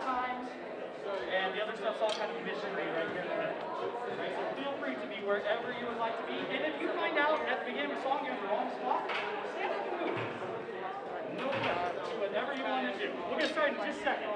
times, and the other stuff's all kind of mystery right here in the middle. Right, so feel free to be wherever you would like to be, and if you find out at the beginning of the song you're in the wrong spot, stand up and move. No pressure. Do whatever you want to do. We'll get started in just a second.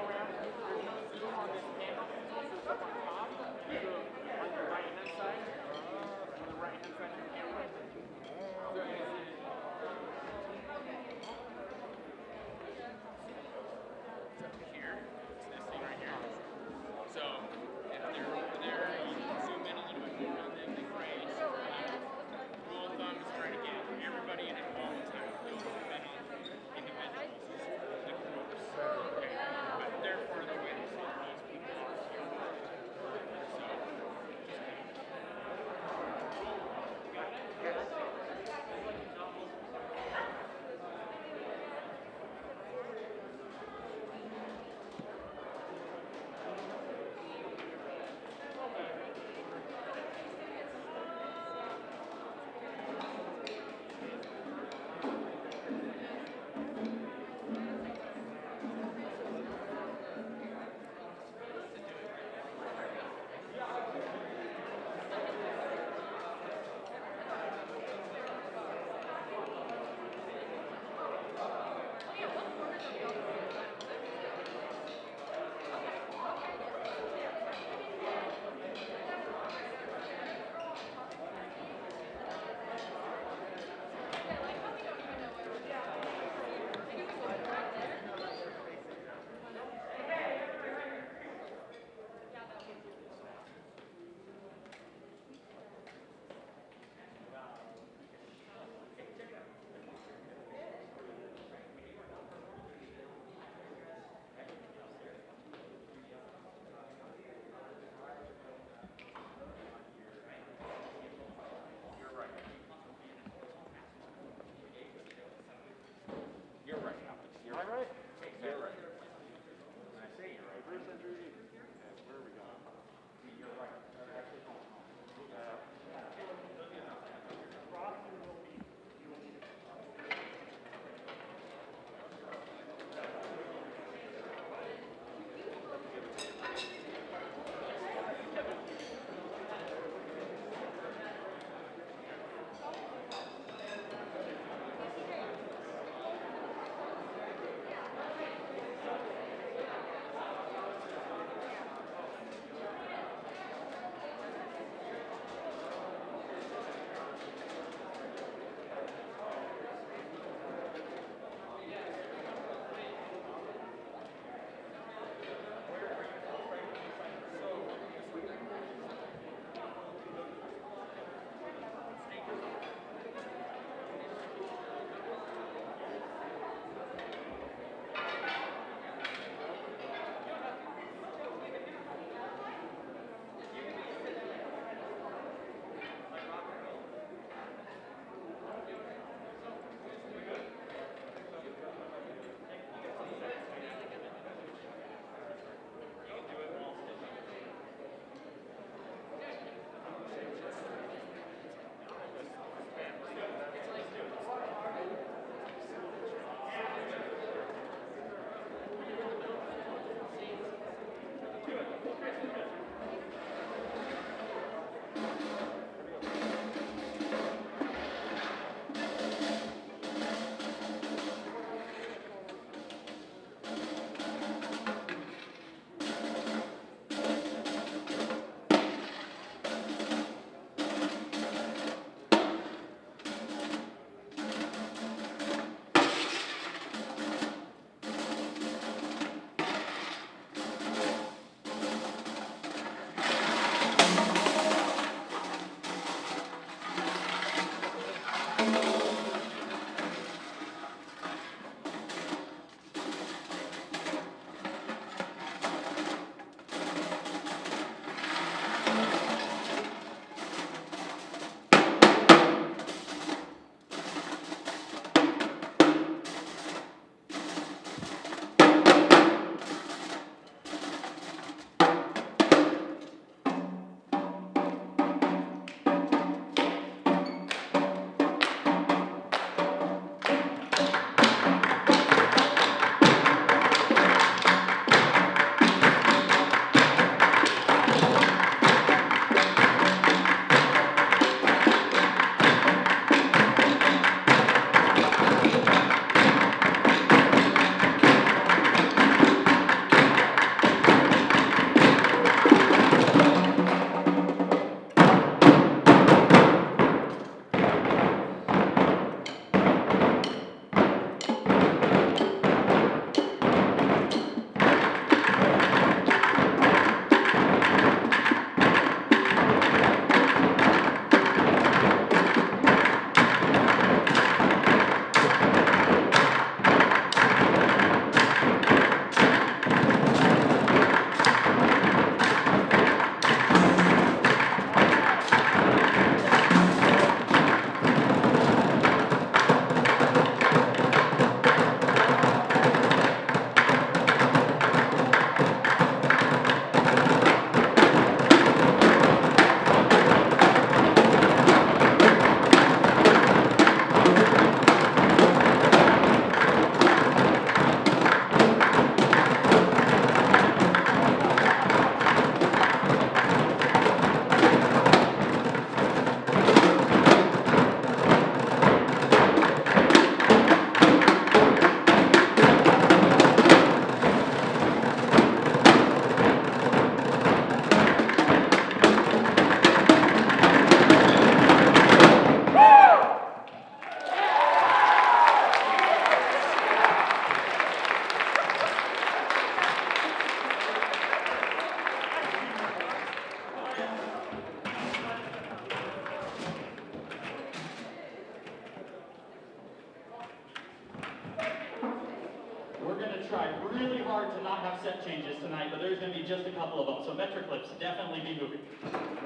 tried really hard to not have set changes tonight, but there's going to be just a couple of them. So metric clips, definitely be moving.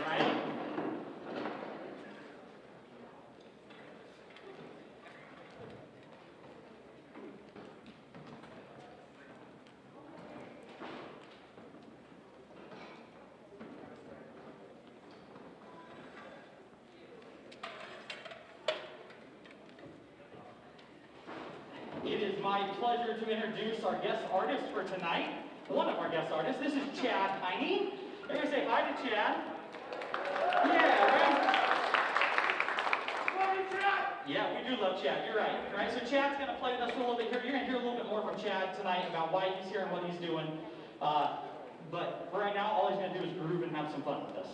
Right? It is my pleasure to introduce our guest artist for tonight. One of our guest artists. This is Chad Heiny. Everybody say hi to Chad. Yeah, right? Yeah, we do love Chad. You're right. Right? So Chad's going to play with us for a little bit here. You're going to hear a little bit more from Chad tonight about why he's here and what he's doing. But for right now, all he's going to do is groove and have some fun with us.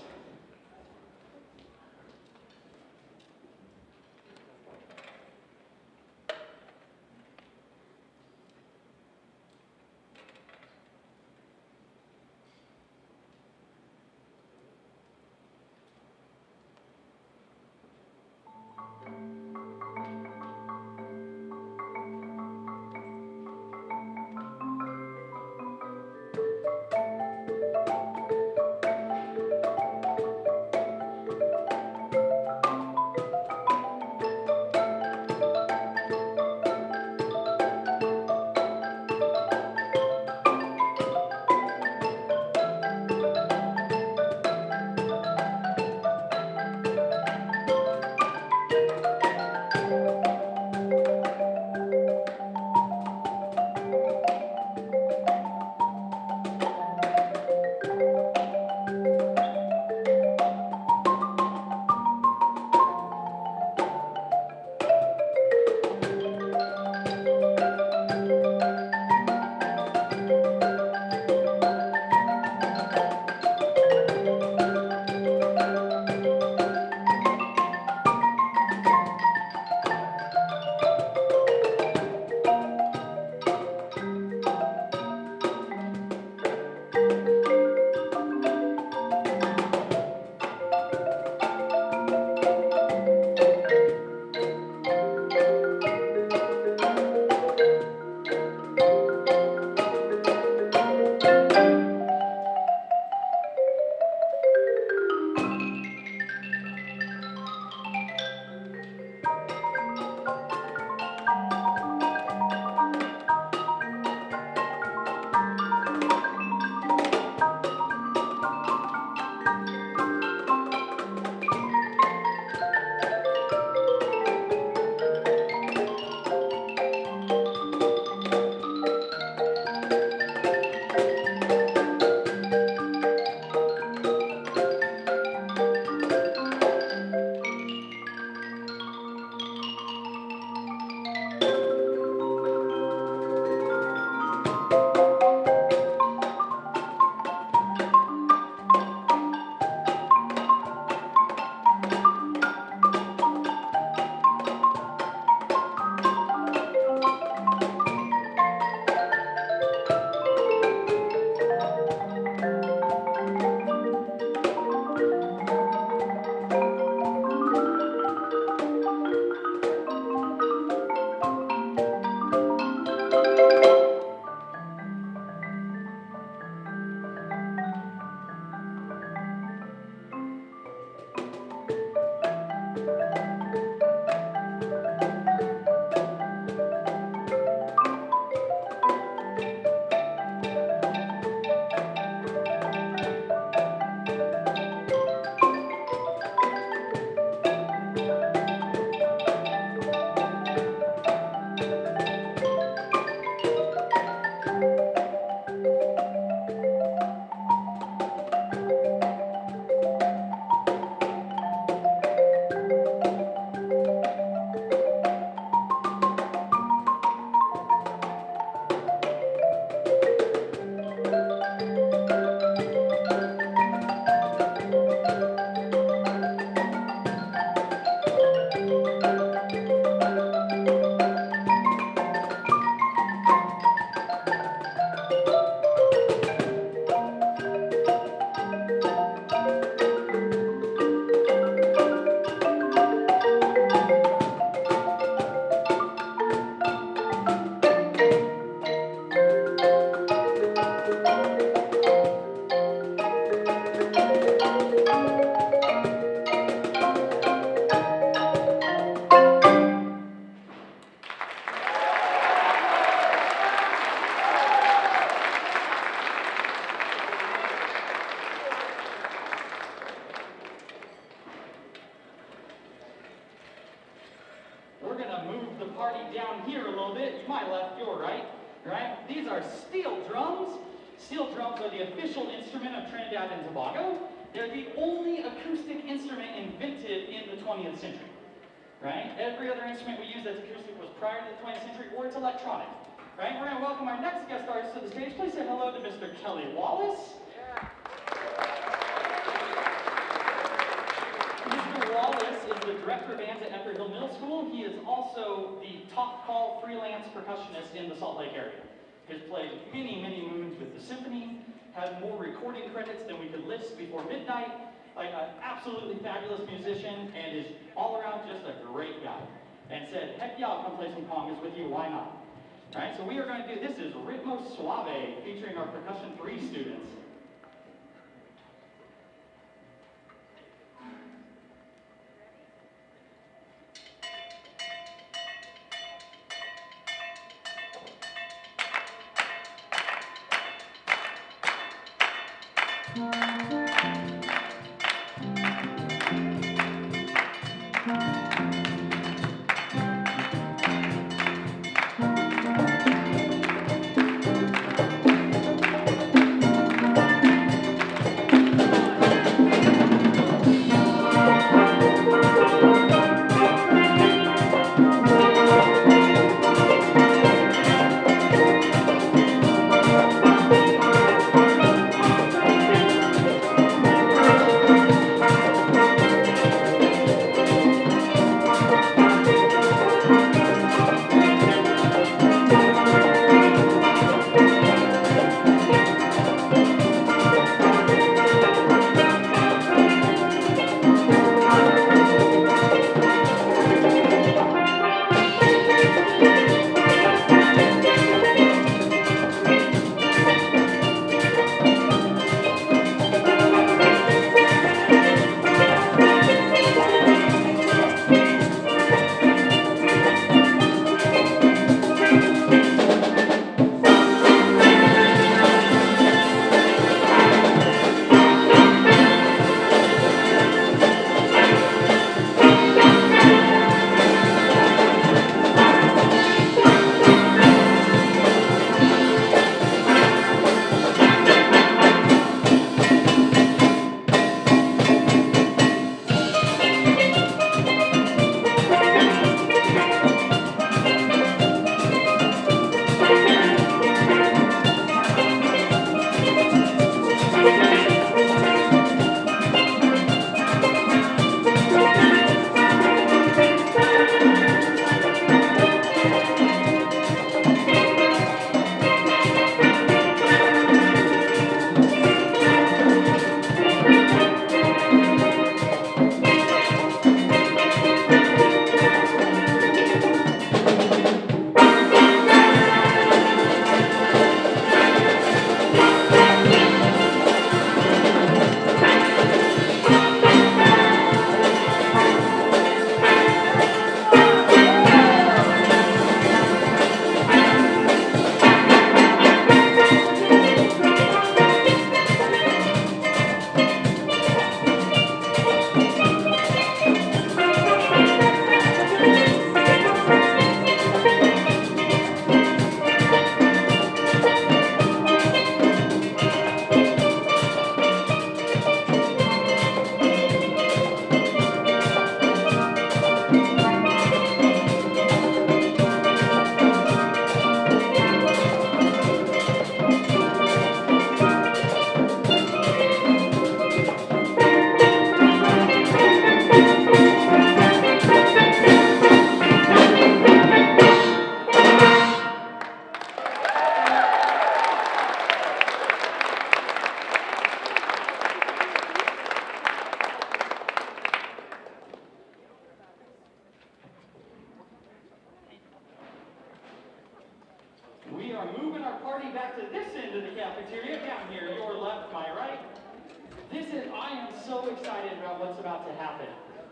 we're going to move the party down here a little bit. You my left, your right. Right? These are steel drums. Steel drums are the official instrument of Trinidad and Tobago. They're the only acoustic instrument invented in the 20th century. Right? Every other instrument we use that's acoustic was prior to the 20th century, or it's electronic. Right? We're going to welcome our next guest artist to the stage. Please say hello to Mr. Kelly Wallace. Mr. Wallace is the director of bands at Edgar Hill Middle School. He is also the top call freelance percussionist in the Salt Lake area. He has played many, many moons with the symphony, has more recording credits than we could list before midnight, like an absolutely fabulous musician, and is all around just a great guy. And said, heck yeah, I'll come play some congas with you, why not? All right, so we are going to do, this is Ritmo Suave, featuring our Percussion 3 students.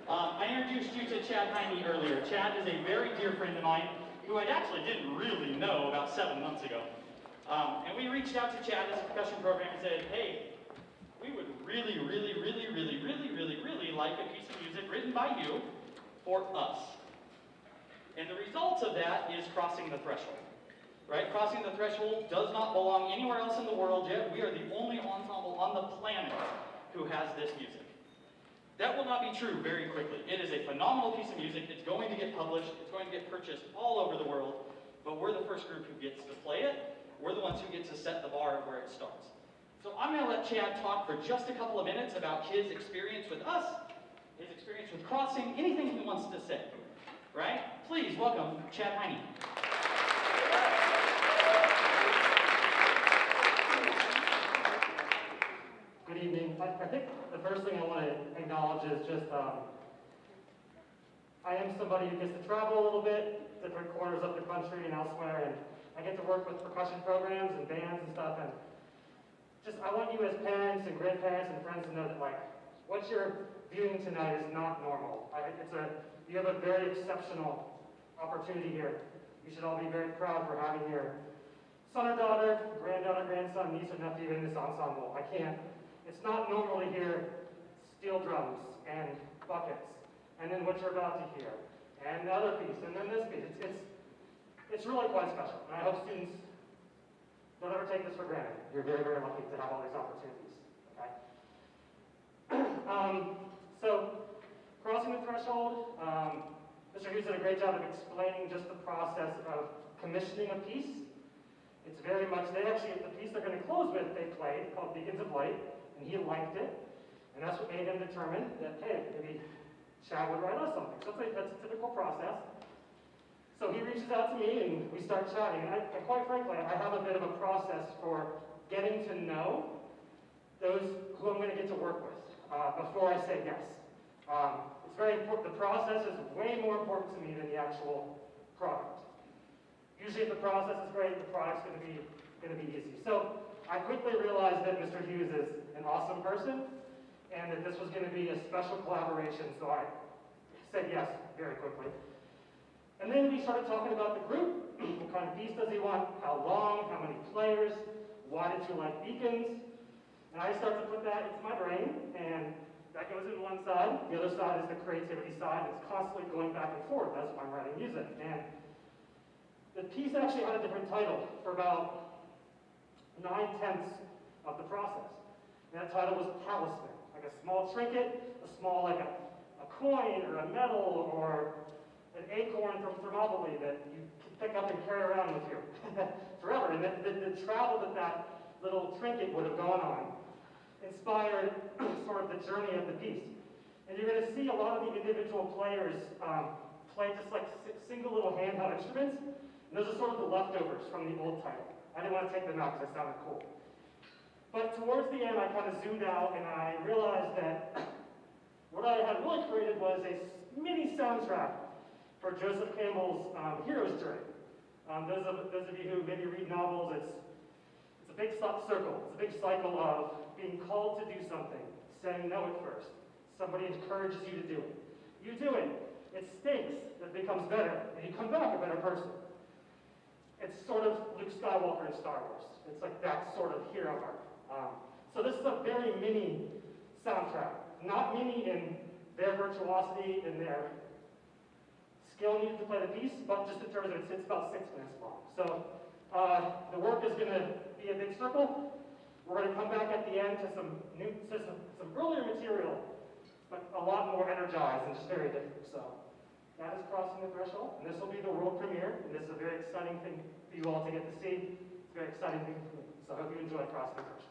I introduced you to Heiny earlier. Chad is a very dear friend of mine who I actually didn't really know about 7 months ago. And we reached out to Chad as a percussion program and said, hey, we would really like a piece of music written by you for us. And the result of that is crossing the threshold. Right? Crossing the threshold does not belong anywhere else in the world yet. We are the only ensemble on the planet who has this music. That will not be true very quickly. It is a phenomenal piece of music. It's going to get published. It's going to get purchased all over the world. But we're the first group who gets to play it. We're the ones who get to set the bar of where it starts. So I'm going to let Chad talk for just a couple of minutes about his experience with us, his experience with crossing, anything he wants to say. Right? Please welcome Chad Heiny. Good evening. I think the first thing I want to acknowledge is just I am somebody who gets to travel a little bit, different corners of the country and elsewhere, and I get to work with percussion programs and bands and stuff, and just I want you as parents and grandparents and friends to know that like what you're viewing tonight is not normal. You have a very exceptional opportunity here. You should all be very proud for having your son or daughter, granddaughter, grandson, niece or nephew in this ensemble. It's not normal to hear steel drums and buckets, and then what you're about to hear, and the other piece, and then this piece. It's really quite special, and I hope students don't ever take this for granted. You're very, very lucky to have all these opportunities, okay? So, crossing the threshold, Mr. Hughes did a great job of explaining just the process of commissioning a piece. It's very much, the piece they're going to close with, they played, called Beacons of Light, and he liked it, and that's what made him determine that, hey, maybe Chad would write us something. So that's a typical process. So he reaches out to me, and we start chatting, and quite frankly, I have a bit of a process for getting to know those who I'm going to get to work with before I say yes. It's very important. The process is way more important to me than the actual product. Usually if the process is great, the product's going to be easy. So I quickly realized that Mr. Hughes is an awesome person and that this was going to be a special collaboration, so I said yes very quickly. And then we started talking about the group. What kind of piece does he want? How long? How many players? Why did you like Beacons? And I start to put that into my brain, and that goes in one side. The other side is the creativity side. It's constantly going back and forth. That's why I'm writing music. And the piece actually had a different title for about 9/10 of the process. And that title was Talisman, like a small trinket, like a coin or a medal or an acorn from Thermopylae that you can pick up and carry around with you forever. And the travel that little trinket would have gone on inspired sort of the journey of the piece. And you're going to see a lot of the individual players play just like single little handheld instruments. And those are sort of the leftovers from the old title. I didn't want to take them out because it sounded cool. But towards the end, I kind of zoomed out and I realized that what I had really created was a mini soundtrack for Joseph Campbell's hero's journey. Those of you who maybe read novels, it's a big circle. It's a big cycle of being called to do something, saying no at first. Somebody encourages you to do it. You do it. It stinks. It becomes better. And you come back a better person. It's sort of Luke Skywalker in Star Wars. It's like that sort of hero arc. So this is a very mini soundtrack. Not mini in their virtuosity and their skill needed to play the piece, but just in terms of it's about 6 minutes long. So the work is going to be a big circle. We're going to come back at the end to some earlier material, but a lot more energized and just very different. So that is Crossing the Threshold, and this will be the world premiere, and this is a very exciting thing for you all to get to see. It's a very exciting thing for me. So I hope you enjoy Crossing the Threshold.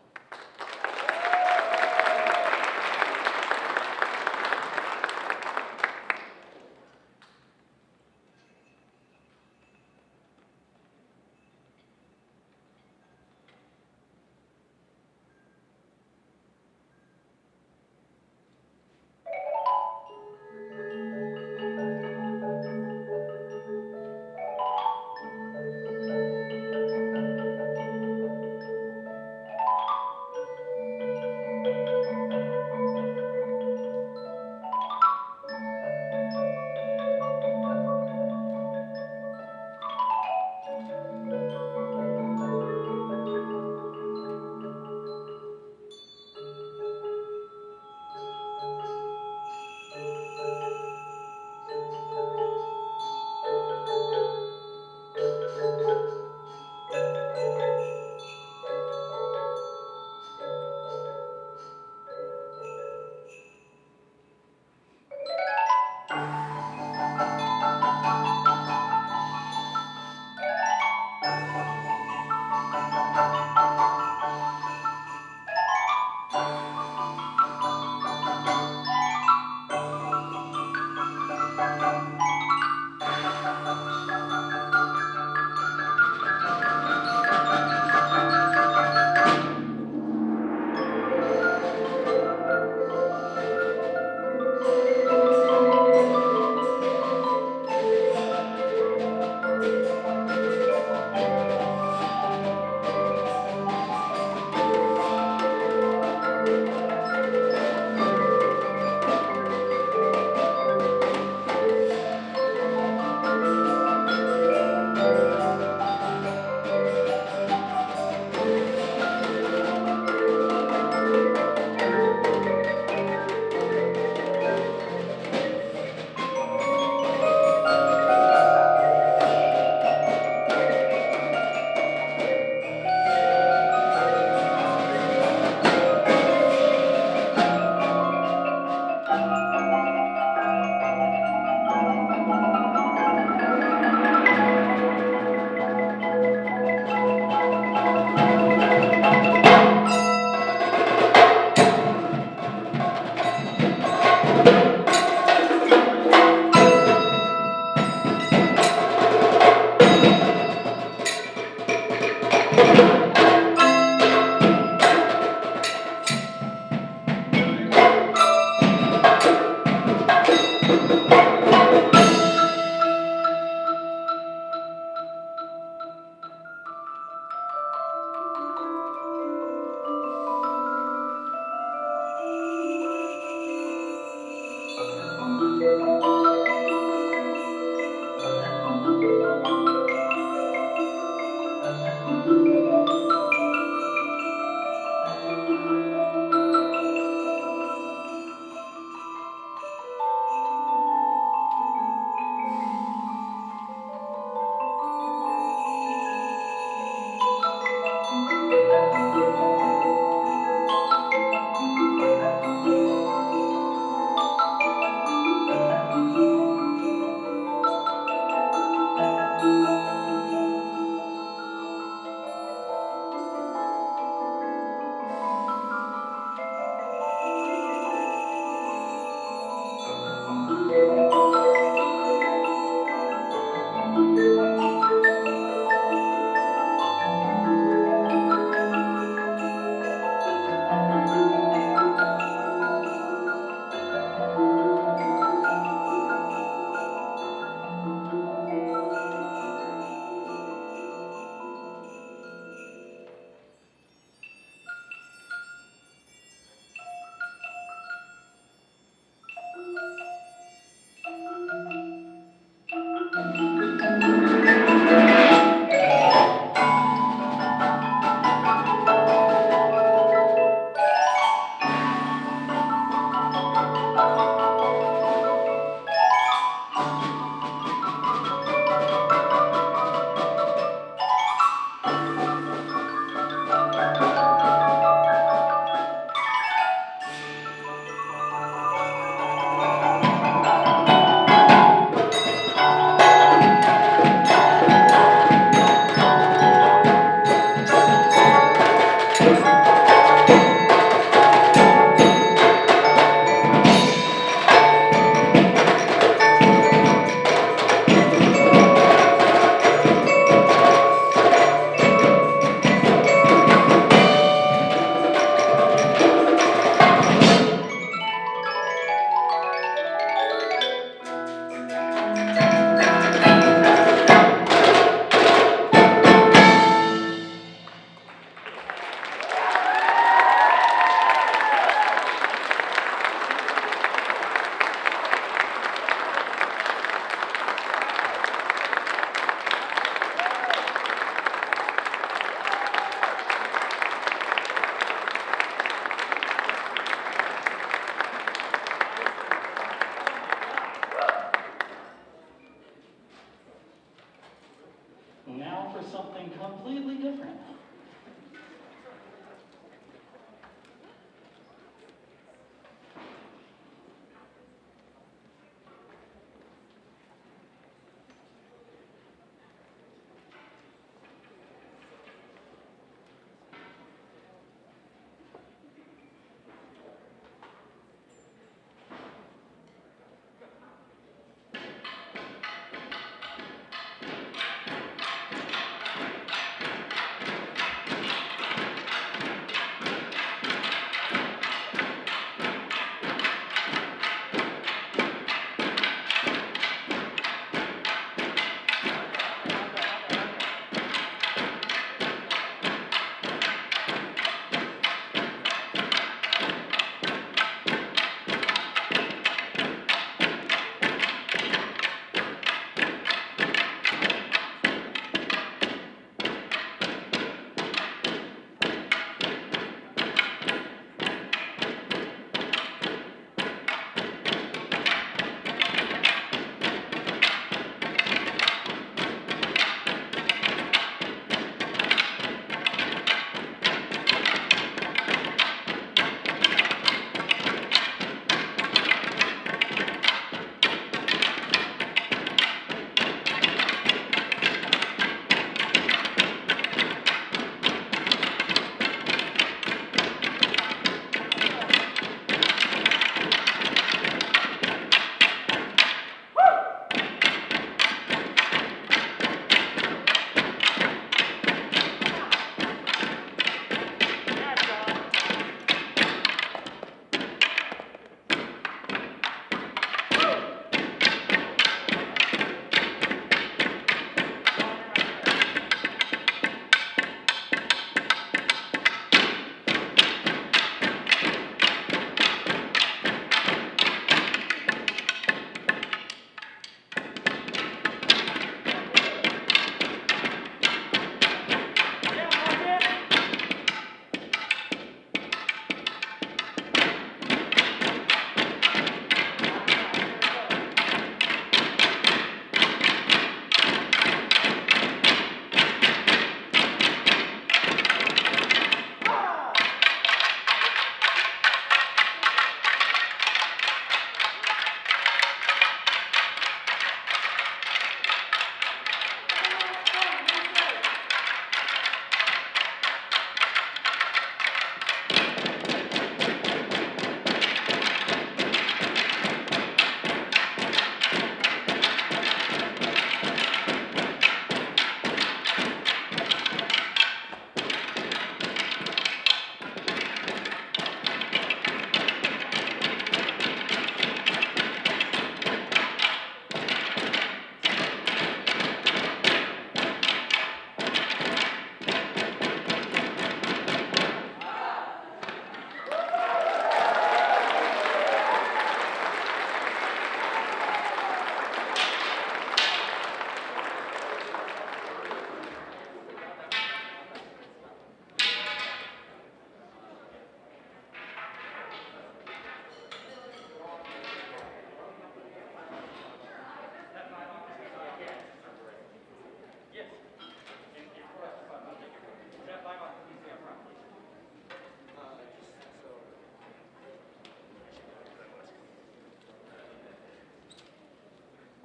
something completely different.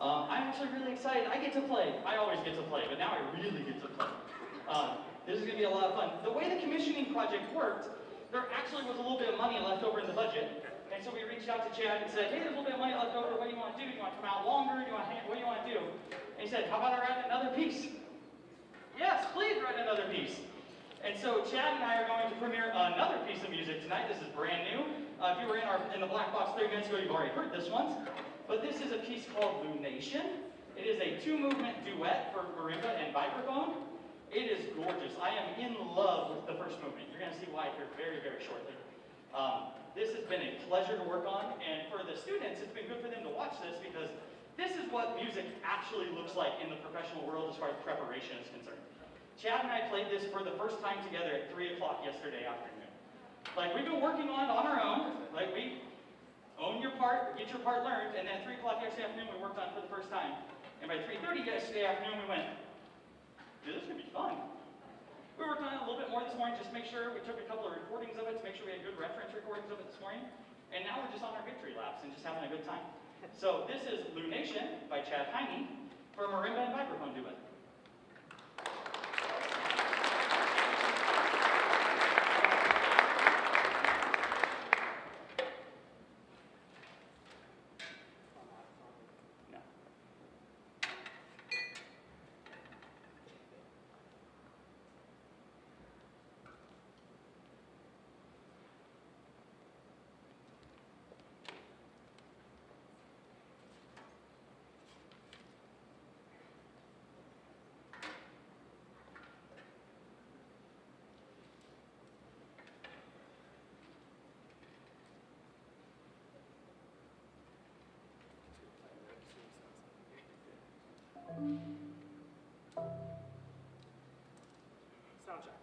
I'm actually really excited. I get to play. I always get to play, but now I really get to play. This is going to be a lot of fun. The way the commissioning project worked, there actually was a little bit of money left over in the budget. And so we reached out to Chad and said, hey, there's a little bit of money left over. What do you want to do? Do you want to come out longer? What do you want to do? And he said, how about I write another piece? Yes, please write another piece. And so Chad and I are going to premiere another piece of music tonight. This is brand new. If you were in the black box 3 minutes ago, you've already heard this one. But this is a piece called Lunation. It is a 2-movement duet for marimba and vibraphone. It is gorgeous. I am in love with the first movement. You're going to see why here very, very shortly. This has been a pleasure to work on, and for the students, it's been good for them to watch this because this is what music actually looks like in the professional world as far as preparation is concerned. Chad and I played this for the first time together at 3 o'clock yesterday afternoon. Like, we've been working on it on our own. Like, we own your part, get your part learned, and then at 3 o'clock yesterday afternoon we worked on it for the first time. And by 3:30 yesterday afternoon we went, Dude, this is gonna be fun. We worked on it a little bit more this morning, just to make sure we took a couple of recordings of it to make sure we had good reference recordings of it this morning. And now we're just on our victory laps and just having a good time. So this is Lunation by Chad Heiny for marimba and vibraphone duet. Sound check.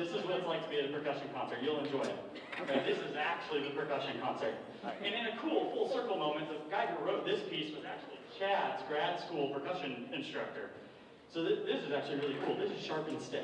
This is what it's like to be at a percussion concert. You'll enjoy it. Right? This is actually the percussion concert. And in a cool full circle moment, the guy who wrote this piece was actually Chad's grad school percussion instructor. So this is actually really cool. This is Sharp and Stick.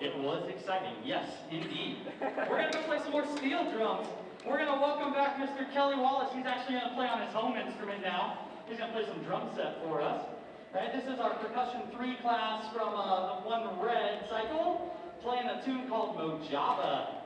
It was exciting, yes, indeed. We're going to go play some more steel drums. We're going to welcome back Mr. Kelly Wallace. He's actually going to play on his home instrument now. He's going to play some drum set for us. Right, this is our Percussion 3 class from the One Red cycle, playing a tune called Mojava.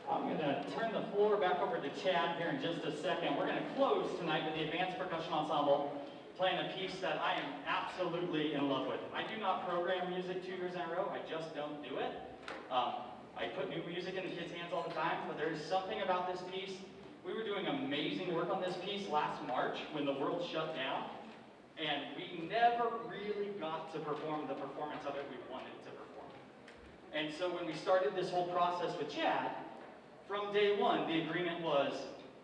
I'm going to turn the floor back over to Chad here in just a second. We're going to close tonight with the Advanced Percussion Ensemble playing a piece that I am absolutely in love with. I do not program music 2 years in a row. I just don't do it. I put new music in the kids' hands all the time, but there is something about this piece. We were doing amazing work on this piece last March when the world shut down, and we never really got to perform the performance of it we wanted to perform. And so when we started this whole process with Chad, from day one, the agreement was,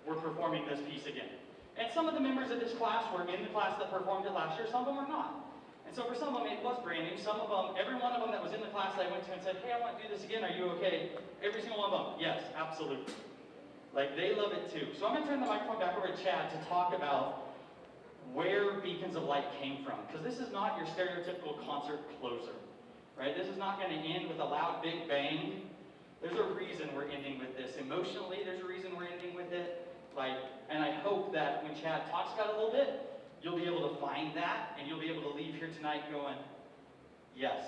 we're performing this piece again. And some of the members of this class were in the class that performed it last year, some of them were not. And so for some of them, it was brand new. Some of them, every one of them that was in the class I went to and said, hey, I want to do this again, are you okay? Every single one of them, yes, absolutely. Like, they love it too. So I'm going to turn the microphone back over to Chad to talk about where Beacons of Light came from. Because this is not your stereotypical concert closer, right? This is not going to end with a loud big bang. There's a reason we're ending with this. Emotionally, there's a reason we're ending with it. Like, and I hope that when Chad talks about it a little bit, you'll be able to find that, and you'll be able to leave here tonight going, yes,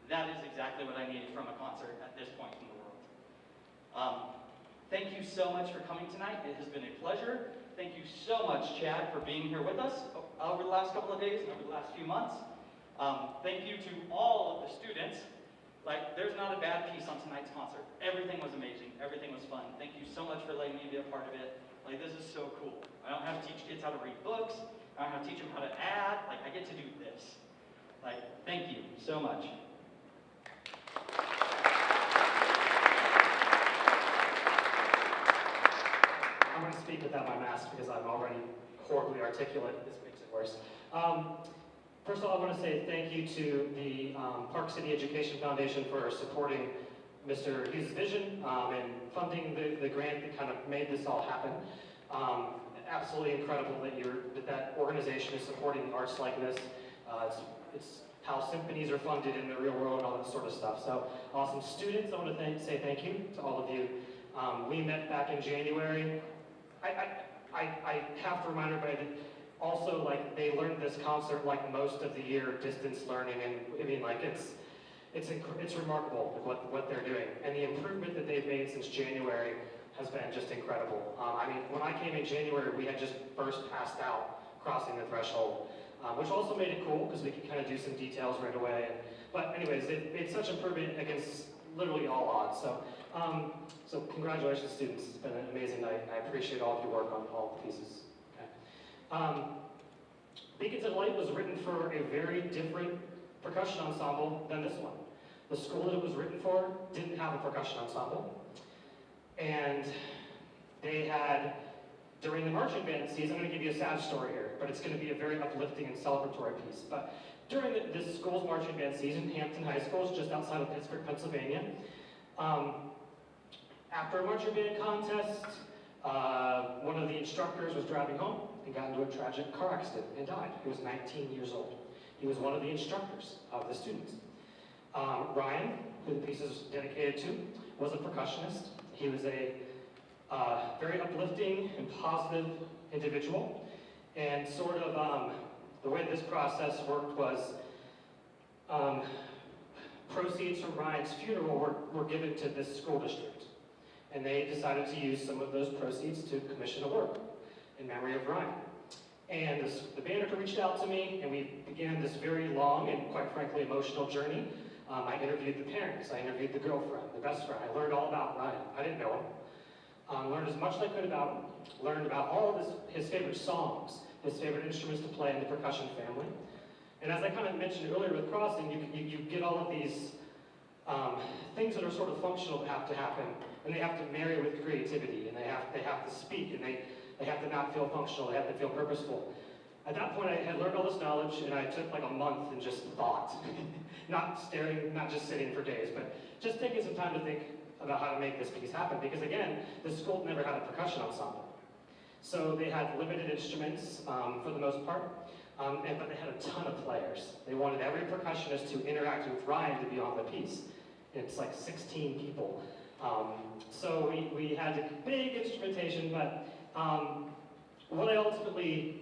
that is exactly what I needed from a concert at this point in the world. Thank you so much for coming tonight. It has been a pleasure. Thank you so much, Chad, for being here with us over the last couple of days and over the last few months. Thank you to all of the students. Like, there's not a bad piece on tonight's concert. Everything was amazing. Everything was fun. Thank you so much for letting me be a part of it. Like, this is so cool. I don't have to teach kids how to read books. I don't have to teach them how to add. Like, I get to do this. Like, thank you so much. I'm going to speak without my mask because I'm already horribly articulate. This makes it worse. First of all, I want to say thank you to the Park City Education Foundation for supporting Mr. Hughes' vision and funding the grant that kind of made this all happen. Absolutely incredible that that organization is supporting arts like this. It's how symphonies are funded in the real world and all that sort of stuff. So, awesome students, I want to say thank you to all of you. We met back in January. I have to remind everybody that also, like, they learned this concert like most of the year distance learning, and I mean, like, it's remarkable what they're doing, and the improvement that they've made since January has been just incredible. I mean, when I came in January, we had just first passed out Crossing the Threshold, which also made it cool because we could kind of do some details right away. But anyways, it made such improvement against literally all odds. So congratulations, students. It's been an amazing night. I appreciate all of your work on all the pieces. Okay. Beacons of Light was written for a very different percussion ensemble than this one. The school that it was written for didn't have a percussion ensemble. And they had, during the marching band season, I'm going to give you a sad story here, but it's going to be a very uplifting and celebratory piece. But during this school's marching band season, Hampton High School is just outside of Pittsburgh, Pennsylvania. After a marching band contest, one of the instructors was driving home and got into a tragic car accident and died. He was 19 years old. He was one of the instructors of the students. Ryan, who the piece is dedicated to, was a percussionist. He was a very uplifting and positive individual. And sort of the way this process worked was proceeds from Ryan's funeral were given to this school district. And they decided to use some of those proceeds to commission a work in memory of Ryan. And the band reached out to me, and we began this very long and, quite frankly, emotional journey. I interviewed the parents, I interviewed the girlfriend, the best friend. I learned all about Ryan. I didn't know him. Learned as much as I could about him. Learned about all of his favorite songs, his favorite instruments to play in the percussion family. And as I kind of mentioned earlier with Crossing, you get all of these things that are sort of functional that have to happen, and they have to marry with creativity, and they have to speak, and they have to not feel functional, they have to feel purposeful. At that point, I had learned all this knowledge, and I took like a month and just thought. Not staring, not just sitting for days, but just taking some time to think about how to make this piece happen, because again, the school never had a percussion ensemble. So they had limited instruments for the most part, but they had a ton of players. They wanted every percussionist to interact with Ryan to be on the piece. It's like 16 people. So we had big instrumentation, but what I ultimately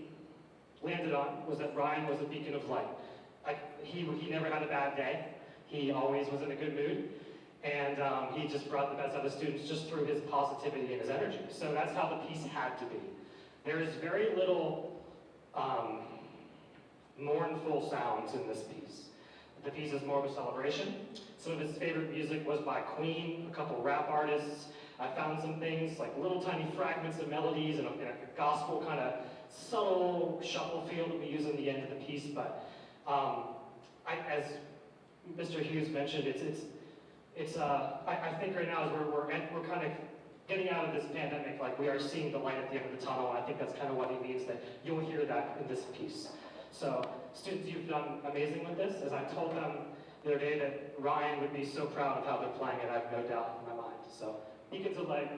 landed on was that Ryan was a beacon of light. He never had a bad day. He always was in a good mood. And he just brought the best out of the students just through his positivity and his energy. So that's how the piece had to be. There is very little mournful sounds in this piece. The piece is more of a celebration. Some of his favorite music was by Queen, a couple rap artists. I found some things like little tiny fragments of melodies and a gospel kind of subtle shuffle feel that we use in the end of the piece. But as Mr. Hughes mentioned, I think right now as we're kind of getting out of this pandemic, like we are seeing the light at the end of the tunnel, and I think that's kind of what he means, that you'll hear that in this piece. So students, you've done amazing with this. As I told them the other day that Ryan would be so proud of how they're playing it, I have no doubt in my mind. So Beacons of Light,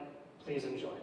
please enjoy.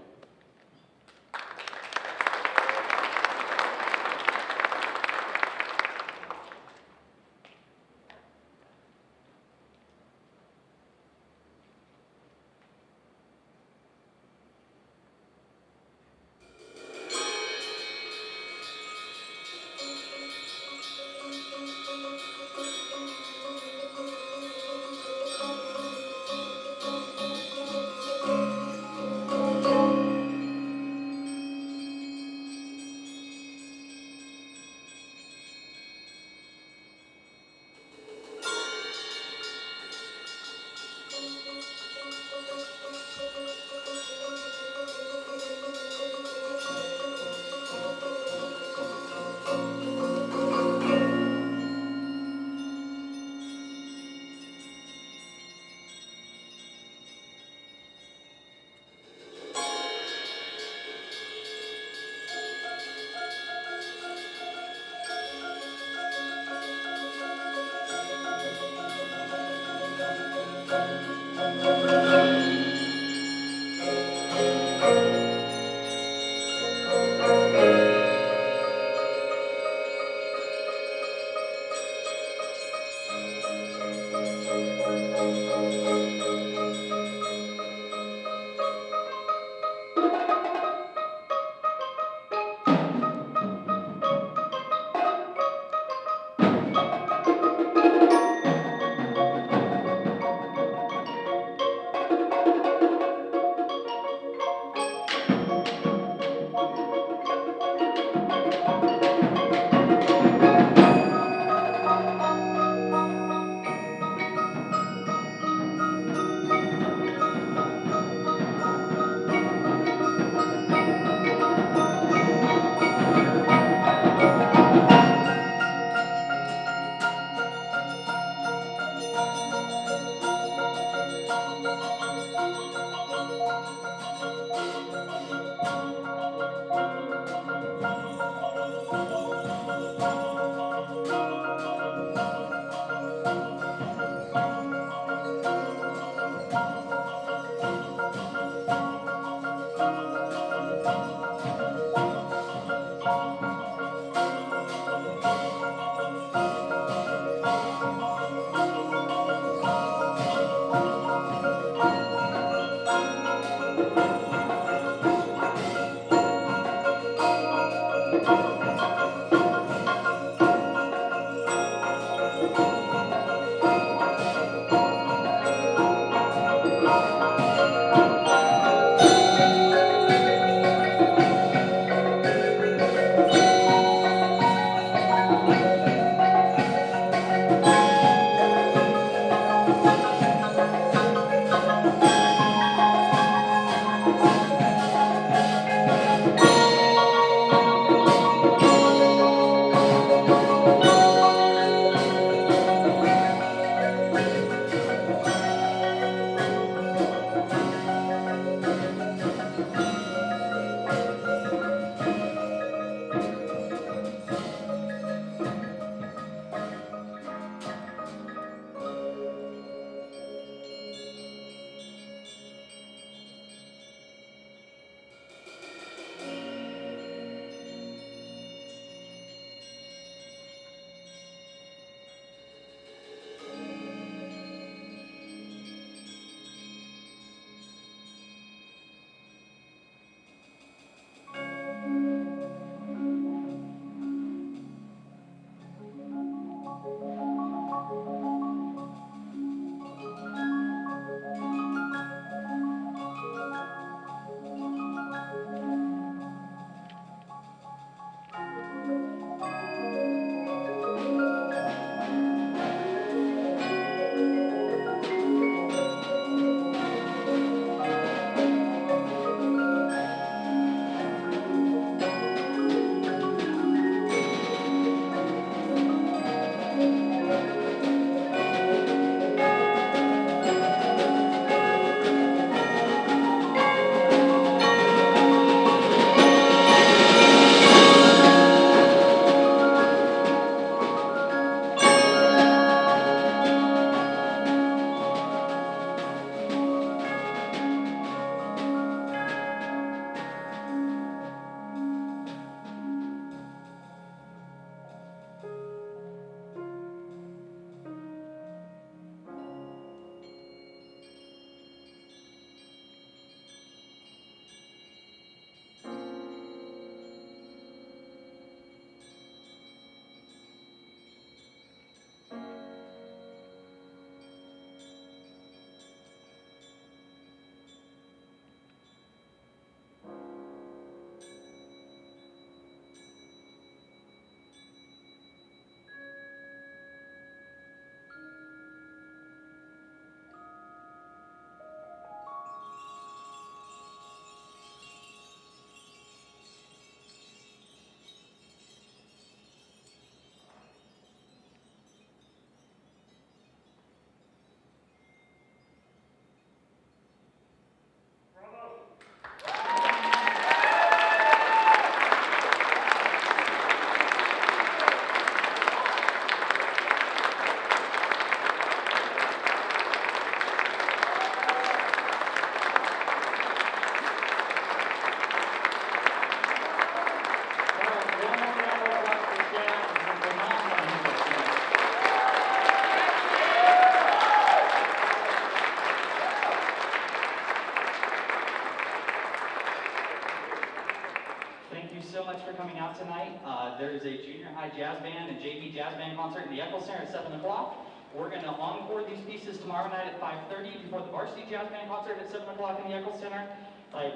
There is a junior high jazz band and JV jazz band concert in the Echo Center at 7 o'clock. We're going to encore these pieces tomorrow night at 5:30 before the varsity jazz band concert at 7 o'clock in the Echo Center. Like,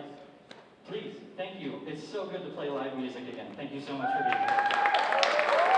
please, thank you. It's so good to play live music again. Thank you so much for being here.